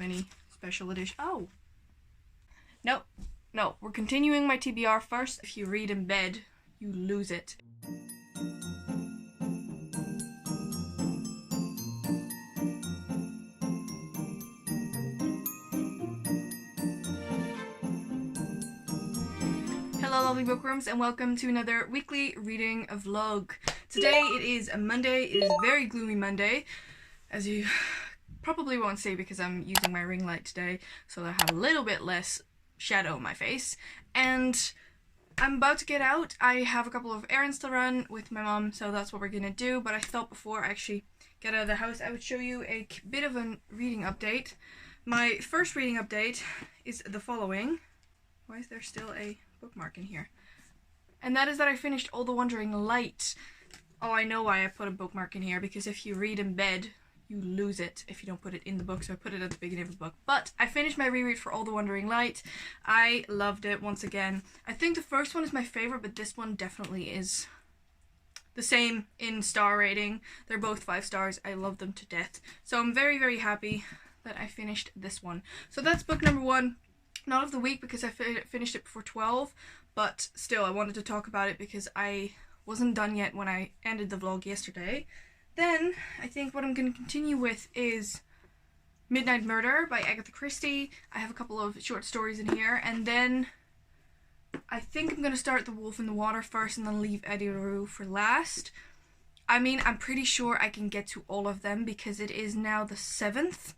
have any special edition. Oh! No, no, we're continuing my TBR first. If you read in bed, you lose it. Hello lovely bookworms, and welcome to another weekly reading vlog. Today it is a Monday. It is a very gloomy Monday, as you probably won't see because I'm using my ring light today, so I have a little bit less shadow on my face. And I'm about to get out. I have a couple of errands to run with my mom, so that's what we're gonna do. But I thought before I actually get out of the house, I would show you a bit of a reading update. My first reading update is the following. Why is there still a bookmark in here? And that is that I finished All the Wandering Light. Oh, I know why I put a bookmark in here, because if you read in bed, you lose it if you don't put it in the book, so I put it at the beginning of the book. But I finished my reread for All the Wandering Light. I loved it once again. I think the first one is my favorite, but this one definitely is the same in star rating. They're both 5 stars. I love them to death. So I'm very, very happy that I finished this one. So that's book number 1. Not of the week because I finished it before 12, but still I wanted to talk about it because I wasn't done yet when I ended the vlog yesterday. Then I think what I'm going to continue with is Midnight Murder by Agatha Christie. I have a couple of short stories in here, and then I think I'm going to start The Wolf in the Water first and then leave Eddie LaRue for last. I mean, I'm pretty sure I can get to all of them because it is now the 7th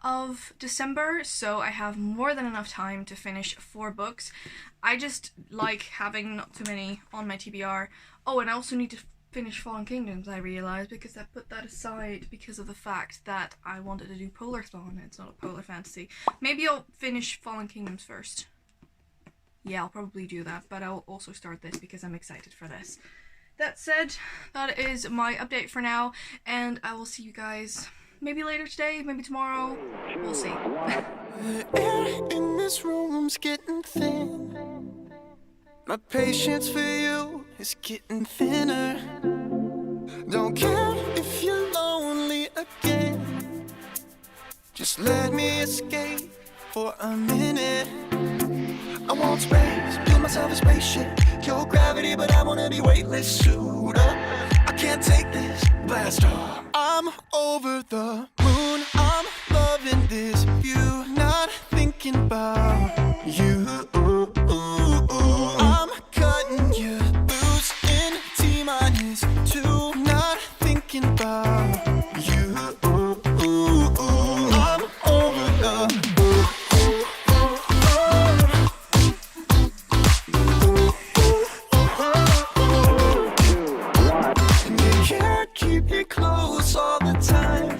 of December, so I have more than enough time to finish 4 books. I just like having not too many on my TBR. Oh, and I also need to finish Fallen Kingdoms, I realised, because I put that aside because of the fact that I wanted to do Polarthon. It's not a polar fantasy. Maybe I'll finish Fallen Kingdoms first. Yeah, I'll probably do that, but I'll also start this because I'm excited for this. That said, that is my update for now, and I will see you guys maybe later today, maybe tomorrow. We'll see. The air in this room's getting thin. My patience for you is getting thinner. Don't care if you're lonely again. Just let me escape for a minute. I want space, build myself a spaceship. Your gravity, but I wanna be weightless. Suit up, I can't take this. Blast off. I'm over the moon. I'm loving this view. Not thinking about you. I'm cutting you loose in T-2. Not thinking about you. I'm over the and you can't keep me close all the time.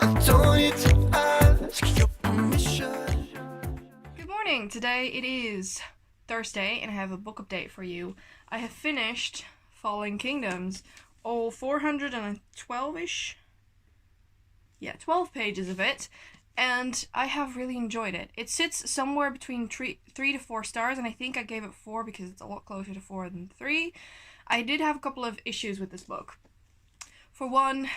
I don't need to ask your permission. Good morning. Today it is Thursday, and I have a book update for you. I have finished Fallen Kingdoms, all 412-ish. Yeah, 12 pages of it, and I have really enjoyed it. It sits somewhere between 3 to 4 stars, and I think I gave it 4 because it's a lot closer to 4 than 3. I did have a couple of issues with this book. For one,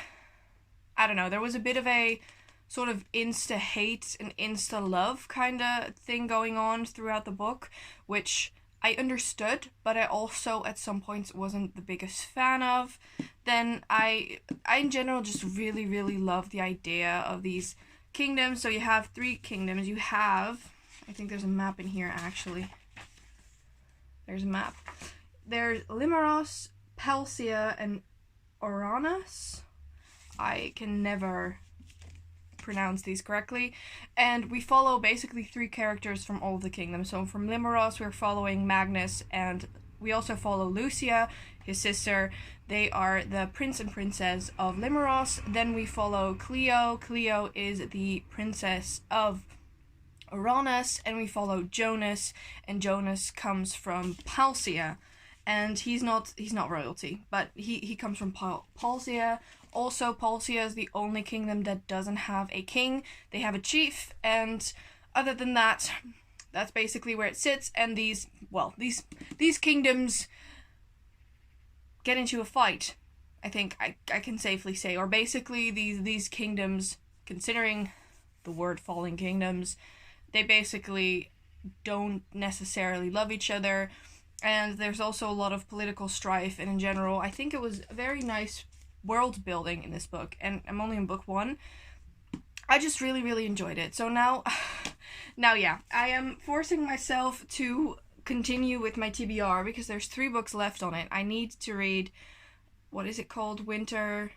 I don't know, there was a bit of a sort of insta-hate and insta-love kind of thing going on throughout the book, which I understood, but I also at some points wasn't the biggest fan of. Then I in general just really, really love the idea of these kingdoms. So you have 3 kingdoms. You have, I think there's a map in here actually. There's a map. There's Limeros, Pelsia, and Oranus. I can never pronounce these correctly. And we follow basically 3 characters from all of the kingdoms. So from Limeros, we're following Magnus, and we also follow Lucia, his sister. They are the prince and princess of Limeros. Then we follow Cleo. Cleo is the princess of Oranus, and we follow Jonas, and Jonas comes from Palsia. And he's not royalty, but he comes from Palsia. Also, Palsia is the only kingdom that doesn't have a king. They have a chief, and other than that, that's basically where it sits. And these kingdoms get into a fight, I think I can safely say. Or basically, these kingdoms, considering the word fallen kingdoms. They basically don't necessarily love each other, and there's also a lot of political strife, and in general I think it was a very nice world building in this book, and I'm only in book 1. I just really enjoyed it. So now yeah, I am forcing myself to continue with my TBR because there's 3 books left on it. I need to read, what is it called? Midwinter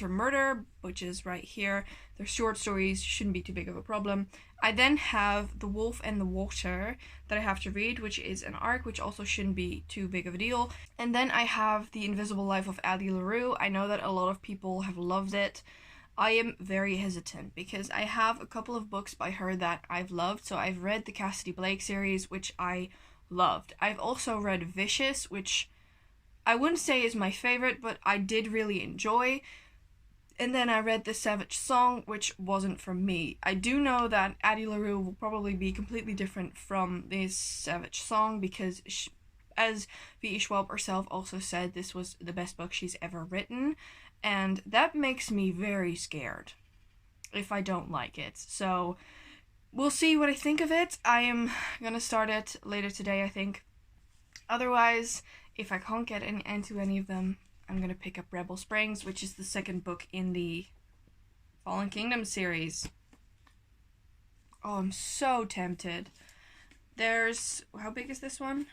Murder, which is right here. They're short stories, shouldn't be too big of a problem. I then have The Wolf and the Water that I have to read, which is an arc, which also shouldn't be too big of a deal. And then I have The Invisible Life of Addie LaRue. I know that a lot of people have loved it. I am very hesitant because I have a couple of books by her that I've loved. So I've read the Cassidy Blake series, which I loved. I've also read Vicious, which I wouldn't say is my favorite, but I did really enjoy. And then I read The Savage Song, which wasn't for me. I do know that Addie LaRue will probably be completely different from this Savage Song because, as V.E. Schwab herself also said, this was the best book she's ever written. And that makes me very scared if I don't like it. So we'll see what I think of it. I am going to start it later today, I think. Otherwise, if I can't get into any of them, I'm going to pick up Rebel Springs, which is the second book in the Fallen Kingdom series. Oh, I'm so tempted. There's... how big is this one?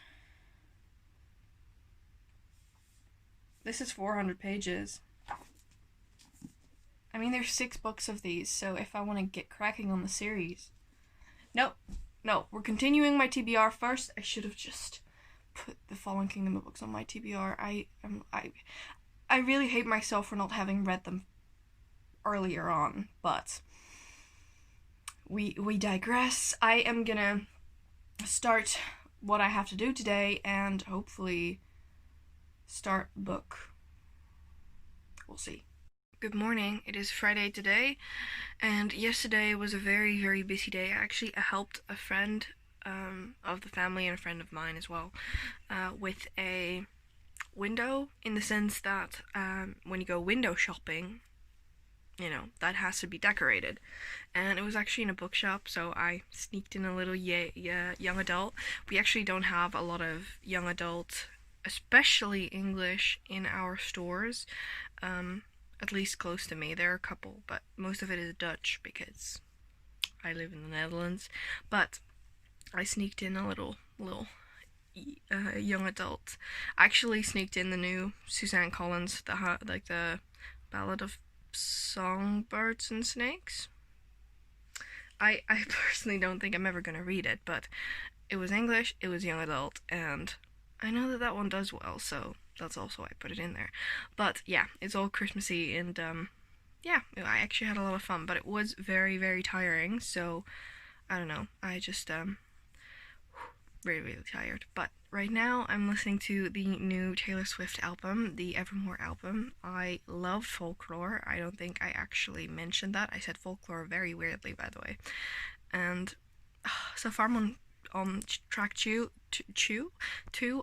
This is 400 pages. I mean, there's 6 books of these, so if I want to get cracking on the series... No, we're continuing my TBR first. I should have just put the Fallen Kingdom books on my TBR. I really hate myself for not having read them earlier on, but we digress. I am gonna start what I have to do today and hopefully start the book. We'll see. Good morning. It is Friday today, and yesterday was a very busy day. I actually helped a friend of the family and a friend of mine as well with a window, in the sense that when you go window shopping, you know, that has to be decorated. And it was actually in a bookshop, so I sneaked in a little young adult. We actually don't have a lot of young adult, especially English, in our stores. At least close to me. There are a couple, but most of it is Dutch because I live in the Netherlands. But I sneaked in a little young adult. I actually sneaked in the new Suzanne Collins, the Ballad of Songbirds and Snakes. I personally don't think I'm ever gonna read it, but it was English, it was young adult, and I know that one does well, so that's also why I put it in there. But yeah, it's all Christmassy, and yeah, I actually had a lot of fun, but it was very tiring, so I don't know, I just really tired. But right now I'm listening to the new Taylor Swift album, the Evermore album. I love folklore. I don't think I actually mentioned that. I said folklore very weirdly, by the way. And so far I'm on track 2.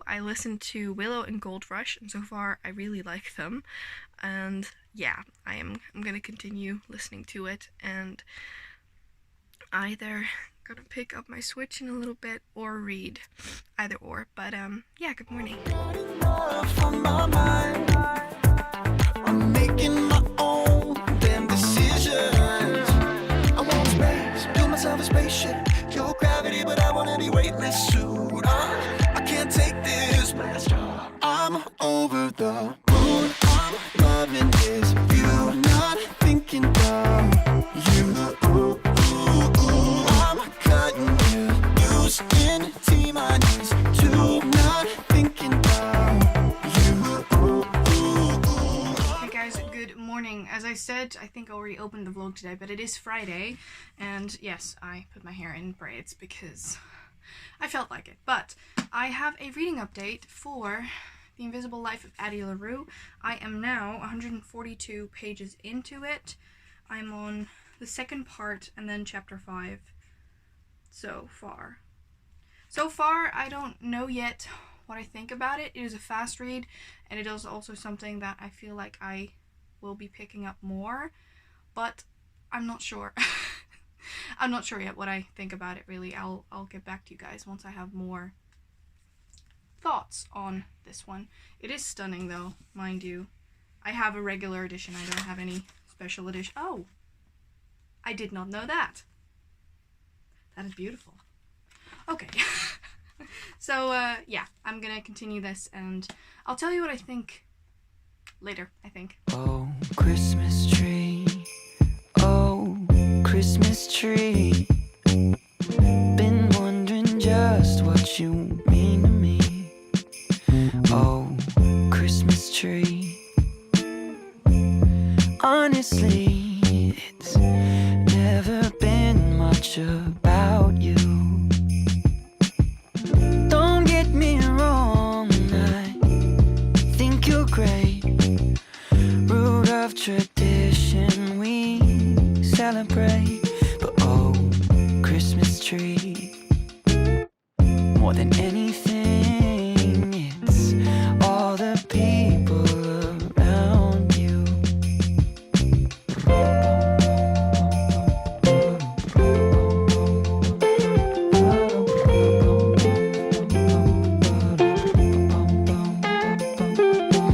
I listened to Willow and Gold Rush, and so far I really like them. And yeah, I'm gonna continue listening to it, and either gonna pick up my Switch in a little bit or read, either or. But yeah, good morning. I'm making my own damn decisions. I want space, build myself a spaceship. Your gravity, but I wanna be weightless suit. I can't take this blast. I'm over the moon. I'm loving this view. Not thinking about you. I'm cutting you loose in T-minus 2. Not thinking about you. Hey guys, good morning. As I said, I think I already opened the vlog today, but it is Friday, and yes, I put my hair in braids because I felt like it. But I have a reading update for The Invisible Life of Addie LaRue. I am now 142 pages into it. I'm on the second part and then chapter 5 so far. So far, I don't know yet what I think about it. It is a fast read, and it is also something that I feel like I will be picking up more. But I'm not sure. I'm not sure yet what I think about it, really. I'll get back to you guys once I have more thoughts on this one. It is stunning though, mind you. I have a regular edition. I don't have any special edition. Oh, I did not know that. That is beautiful. Okay. So, yeah, I'm gonna continue this and I'll tell you what I think later, I think. Oh, Christmas tree. Oh, Christmas tree. Been wondering just what you mean to me. Oh, Christmas tree. Honestly, it's never been much about you. Don't get me wrong, I think you're great. Root of tradition we celebrate. But oh, Christmas tree, more than anything, it's all the people around you.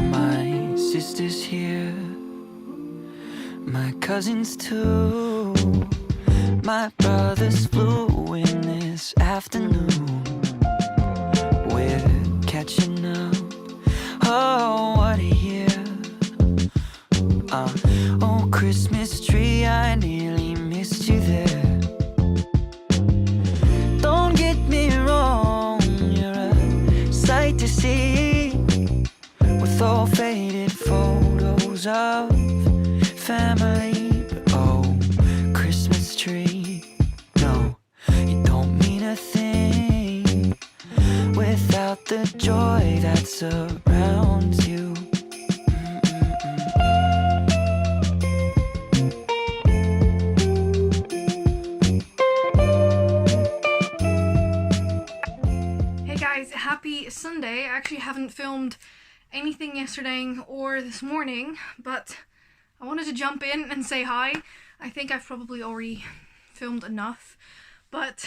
My sister's here, my cousins too. My brothers flew in this afternoon. We're catching up. Oh, what a year. Oh, Christmas tree, I nearly missed you there. Don't get me wrong, you're a sight to see. With all faded photos of family. But oh, Christmas tree, no, you don't mean a thing without the joy that surrounds you. Hey guys, happy Sunday. I actually haven't filmed anything yesterday or this morning, but I wanted to jump in and say hi. I think I've probably already filmed enough, but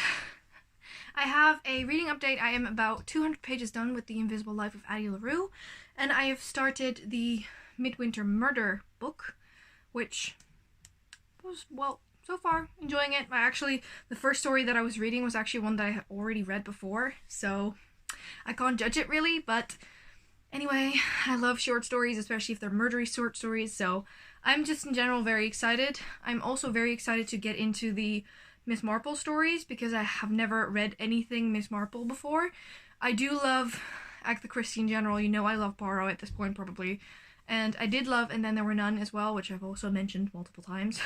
I have a reading update. I am about 200 pages done with The Invisible Life of Addie LaRue, and I have started the Midwinter Murder book, which was, well, so far enjoying it. The first story that I was reading was actually one that I had already read before, so I can't judge it really, but anyway, I love short stories, especially if they're murdery short stories, so I'm just in general very excited. I'm also very excited to get into the Miss Marple stories because I have never read anything Miss Marple before. I do love Agatha Christie in general. You know I love Poirot at this point probably. And I did love And Then There Were None as well, which I've also mentioned multiple times.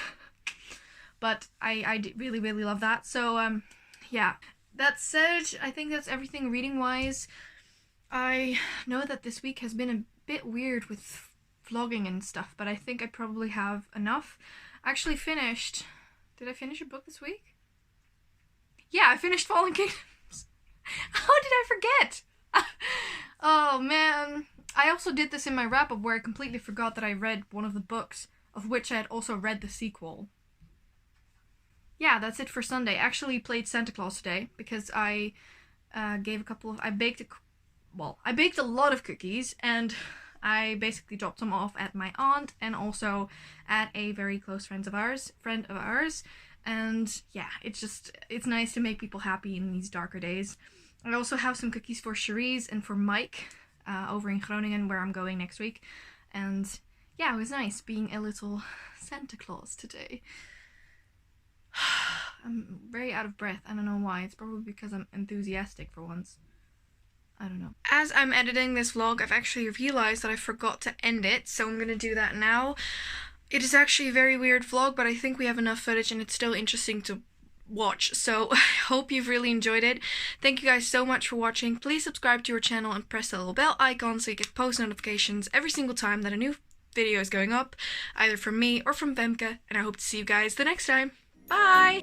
But I did really, really love that. So, yeah. That said, I think that's everything reading-wise. I know that this week has been a bit weird with vlogging and stuff, but I think I probably have enough. I actually finished... Did I finish a book this week? Yeah, I finished Fallen Kingdoms. How did I forget? Oh, man. I also did this in my wrap-up where I completely forgot that I read one of the books, of which I had also read the sequel. Yeah, that's it for Sunday. I actually played Santa Claus today because I baked a lot of cookies, and I basically dropped them off at my aunt and also at a very close friend of ours. And yeah, it's nice to make people happy in these darker days. I also have some cookies for Cherise and for Mike over in Groningen, where I'm going next week. And yeah, it was nice being a little Santa Claus today. I'm very out of breath. I don't know why. It's probably because I'm enthusiastic for once. I don't know. As I'm editing this vlog, I've actually realized that I forgot to end it, so I'm gonna do that now. It is actually a very weird vlog, but I think we have enough footage and it's still interesting to watch, so I hope you've really enjoyed it. Thank you guys so much for watching. Please subscribe to our channel and press the little bell icon so you get post notifications every single time that a new video is going up, either from me or from Femke, and I hope to see you guys the next time. Bye!